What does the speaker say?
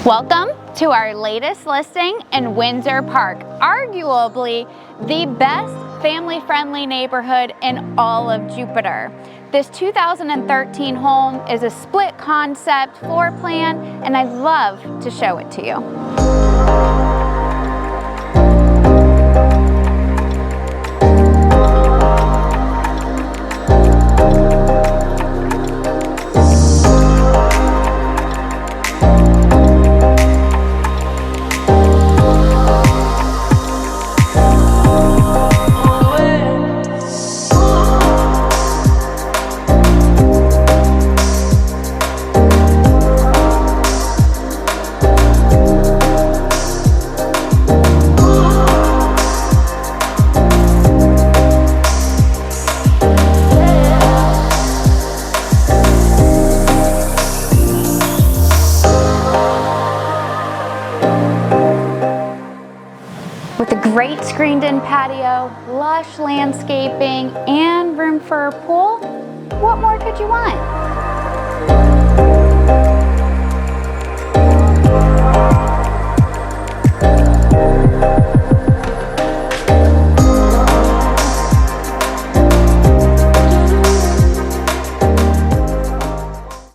Welcome to our latest listing in Windsor Park, arguably the best family-friendly neighborhood in all of Jupiter. This 2013 home is a split concept floor plan, and I'd love to show it to you. With a great screened-in patio, lush landscaping, and room for a pool, what more could you want?